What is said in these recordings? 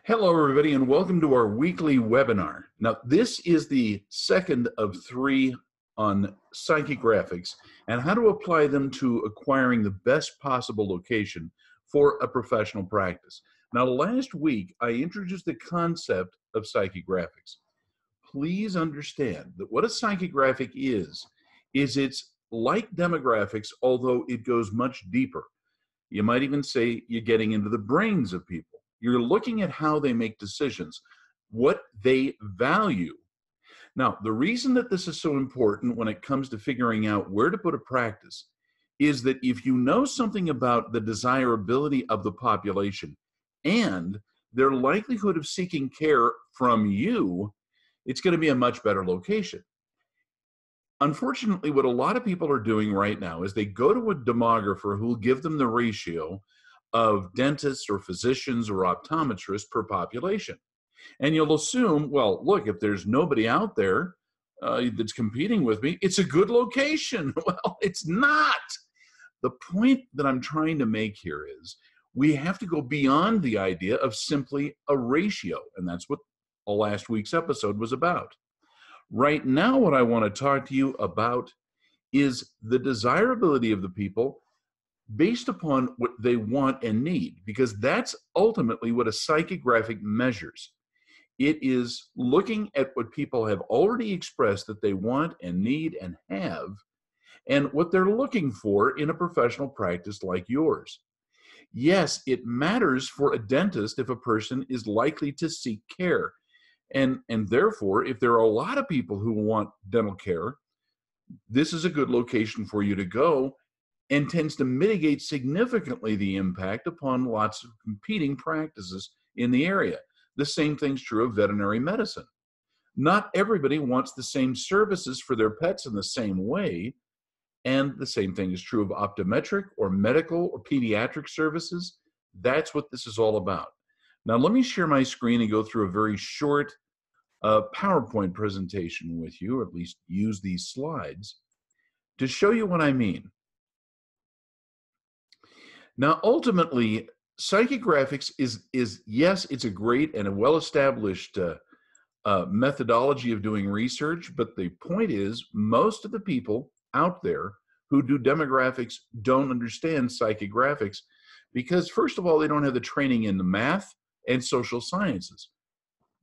Hello, everybody, and welcome to our weekly webinar. Now, this is the second of three on psychographics and how to apply them to acquiring the best possible location for a professional practice. Now, last week, I introduced the concept of psychographics. Please understand that what a psychographic is it's like demographics, although it goes much deeper. You might even say you're getting into the brains of people. You're looking at how they make decisions, what they value. Now, the reason that this is so important when it comes to figuring out where to put a practice is that if you know something about the desirability of the population and their likelihood of seeking care from you, it's going to be a much better location. Unfortunately, what a lot of people are doing right now is they go to a demographer who will give them the ratio of dentists or physicians or optometrists per population. And you'll assume, well, look, if there's nobody out there that's competing with me, it's a good location. Well, it's not. The point that I'm trying to make here is we have to go beyond the idea of simply a ratio. And that's what last week's episode was about. Right now, what I want to talk to you about is the desirability of the people based upon what they want and need, because that's ultimately what a psychographic measures. It is looking at what people have already expressed that they want and need and have, and what they're looking for in a professional practice like yours. Yes, it matters for a dentist if a person is likely to seek care. And therefore, if there are a lot of people who want dental care, this is a good location for you to go, and tends to mitigate significantly the impact upon lots of competing practices in the area. The same thing's true of veterinary medicine. Not everybody wants the same services for their pets in the same way, and the same thing is true of optometric or medical or pediatric services. That's what this is all about. Now, let me share my screen and go through a very short PowerPoint presentation with you, or at least use these slides to show you what I mean. Now, ultimately, psychographics is yes, it's a great and a well-established methodology of doing research, but the point is most of the people out there who do demographics don't understand psychographics because, first of all, they don't have the training in the math and social sciences.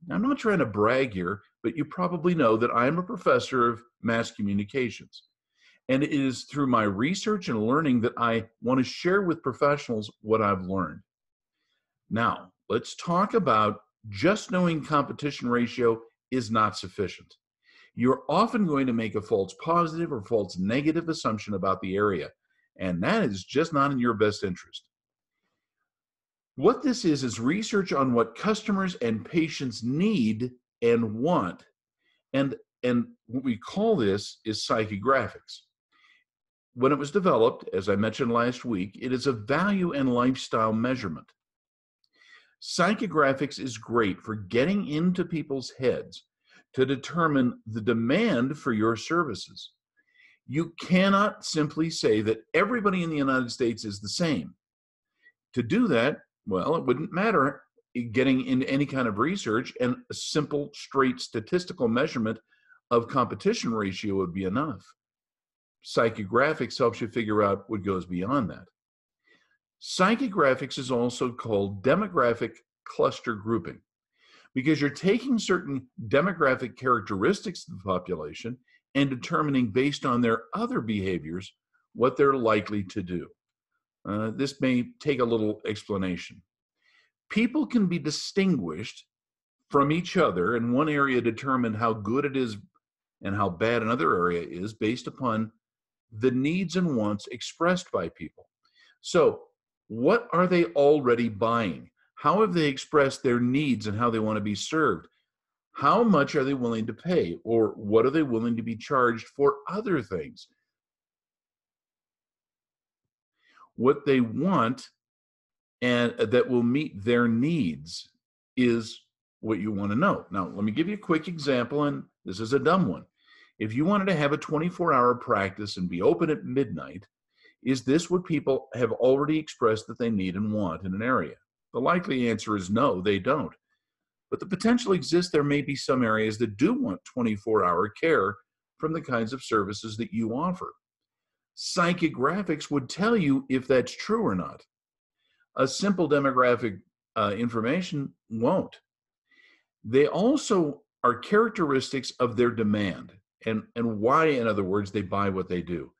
Now, I'm not trying to brag here, but you probably know that I'm a professor of mass communications. And it is through my research and learning that I want to share with professionals what I've learned. Now, let's talk about just knowing competition ratio is not sufficient. You're often going to make a false positive or false negative assumption about the area, and that is just not in your best interest. What this is research on what customers and patients need and want, and what we call this is psychographics. When it was developed, as I mentioned last week, it is a value and lifestyle measurement. Psychographics is great for getting into people's heads to determine the demand for your services. You cannot simply say that everybody in the United States is the same. To do that, well, it wouldn't matter getting into any kind of research, and a simple, straight statistical measurement of competition ratio would be enough. Psychographics helps you figure out what goes beyond that. Psychographics is also called demographic cluster grouping because you're taking certain demographic characteristics of the population and determining based on their other behaviors what they're likely to do. This may take a little explanation. People can be distinguished from each other, and one area determine how good it is and how bad another area is based upon the needs and wants expressed by people. So, what are they already buying? How have they expressed their needs and how they want to be served? How much are they willing to pay? Or what are they willing to be charged for other things? What they want and that will meet their needs is what you want to know. Now, let me give you a quick example, and this is a dumb one. If you wanted to have a 24-hour practice and be open at midnight, is this what people have already expressed that they need and want in an area? The likely answer is no, they don't. but the potential exists there may be some areas that do want 24-hour care from the kinds of services that you offer. Psychographics would tell you if that's true or not. A simple demographic information won't. They also are characteristics of their demand and why, in other words, they buy what they do.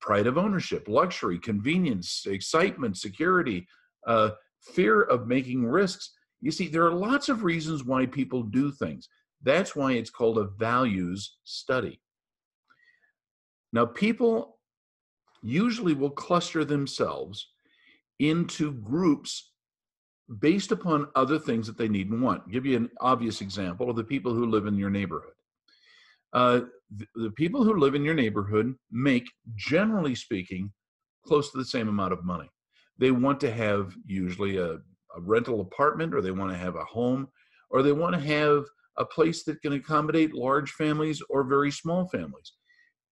Pride of ownership, luxury, convenience, excitement, security, fear of making risks. You see, there are lots of reasons why people do things. That's why it's called a values study. Now, people usually will cluster themselves into groups based upon other things that they need and want. I'll give you an obvious example of the people who live in your neighborhood. The people who live in your neighborhood make, generally speaking, close to the same amount of money. They want to have usually a rental apartment, or they want to have a home, or they want to have a place that can accommodate large families or very small families.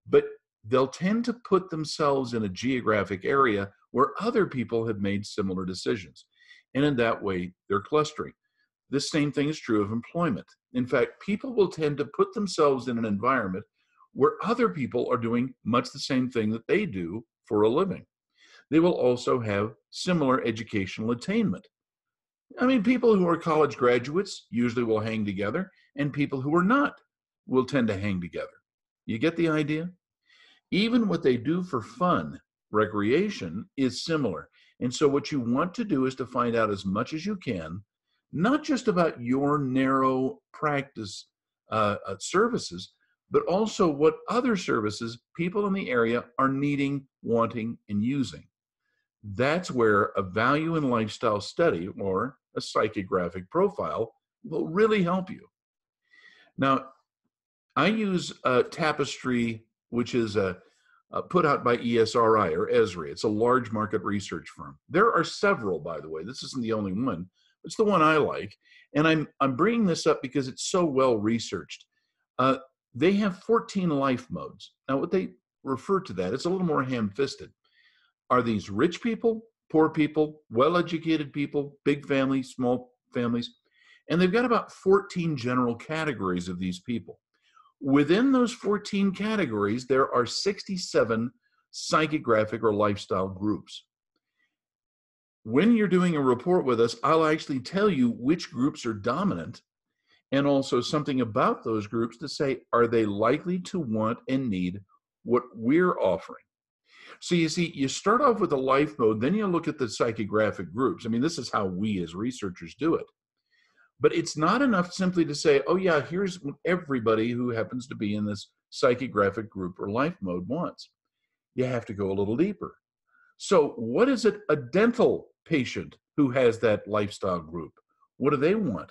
But they'll tend to put themselves in a geographic area where other people have made similar decisions. And in that way, they're clustering. This same thing is true of employment. In fact, people will tend to put themselves in an environment where other people are doing much the same thing that they do for a living. They will also have similar educational attainment. I mean, people who are college graduates usually will hang together, and people who are not will tend to hang together. You get the idea? Even what they do for fun, recreation, is similar. And so what you want to do is to find out as much as you can, not just about your narrow practice services, but also what other services people in the area are needing, wanting, and using. That's where a value and lifestyle study, or a psychographic profile, will really help you. Now, I use Tapestry, which is put out by ESRI or Esri. It's a large market research firm. There are several, by the way. This isn't the only one. It's the one I like. And I'm bringing this up because it's so well researched. They have 14 life modes. Now, what they refer to that, it's a little more ham-fisted. Are these rich people, poor people, well-educated people, big families, small families? And they've got about 14 general categories of these people. Within those 14 categories, there are 67 psychographic or lifestyle groups. When you're doing a report with us, I'll actually tell you which groups are dominant, and also something about those groups to say, are they likely to want and need what we're offering? So you see, you start off with a life mode, then you look at the psychographic groups. I mean, this is how we as researchers do it. But it's not enough simply to say, oh yeah, here's what everybody who happens to be in this psychographic group or life mode wants. You have to go a little deeper. So what is it a dental patient who has that lifestyle group? What do they want?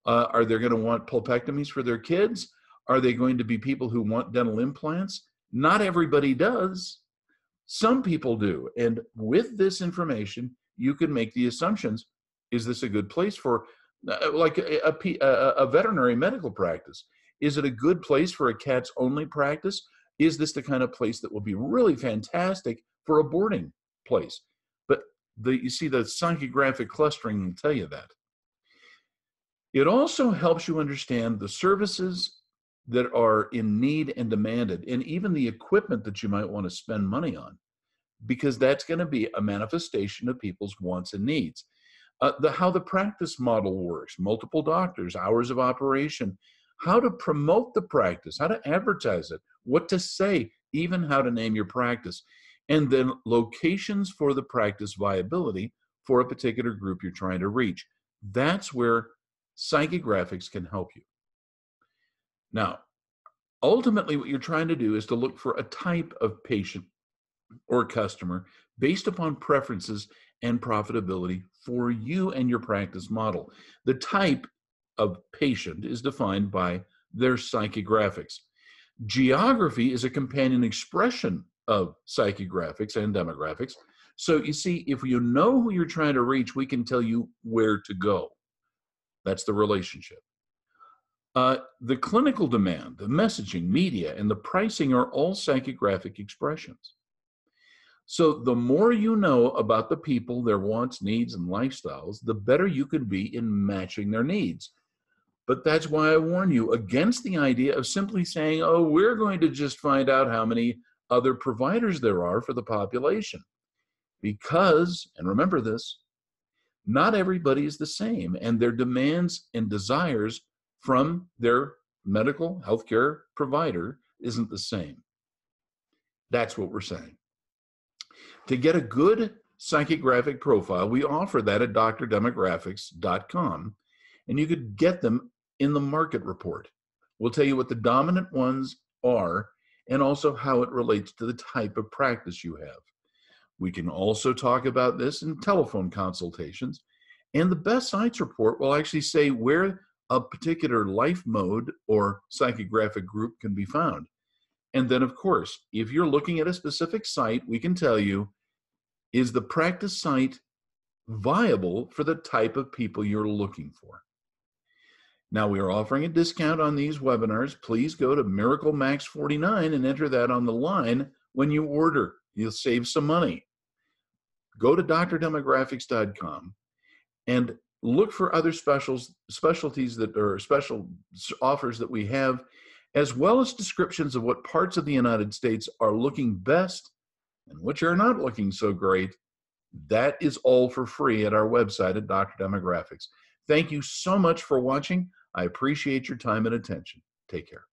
Are they going to want pulpectomies for their kids? Are they going to be people who want dental implants? Not everybody does. Some people do. And with this information, you can make the assumptions. Is this a good place for like a veterinary medical practice? Is it a good place for a cats only practice? Is this the kind of place that will be really fantastic for a boarding place? But you see, the psychographic clustering will tell you that. It also helps you understand the services that are in need and demanded, and even the equipment that you might want to spend money on, because that's going to be a manifestation of people's wants and needs. How the practice model works, multiple doctors, hours of operation, how to promote the practice, how to advertise it, what to say, even how to name your practice, and then locations for the practice viability for a particular group you're trying to reach. That's where psychographics can help you. Now, ultimately, what you're trying to do is to look for a type of patient or customer based upon preferences and profitability for you and your practice model. The type of patient is defined by their psychographics. Geography is a companion expression of psychographics and demographics. So you see, if you know who you're trying to reach, we can tell you where to go. That's the relationship. The clinical demand, the messaging, media, and the pricing are all psychographic expressions. So the more you know about the people, their wants, needs, and lifestyles, the better you can be in matching their needs. But that's why I warn you against the idea of simply saying, oh, we're going to just find out how many other providers there are for the population. Because, and remember this, not everybody is the same, and their demands and desires from their medical healthcare provider isn't the same. That's what we're saying. To get a good psychographic profile, we offer that at drdemographics.com, and you could get them in the market report. We'll tell you what the dominant ones are and also how it relates to the type of practice you have. We can also talk about this in telephone consultations, and the best sites report will actually say where a particular life mode or psychographic group can be found. And then, of course, if you're looking at a specific site, we can tell you, is the practice site viable for the type of people you're looking for? Now, we are offering a discount on these webinars. Please go to Miracle Max 49 and enter that on the line when you order. You'll save some money. Go to drdemographics.com and look for other specialties that are special offers that we have, as well as descriptions of what parts of the United States are looking best and which are not looking so great. That is all for free at our website at Dr. Demographics. Thank you so much for watching. I appreciate your time and attention. Take care.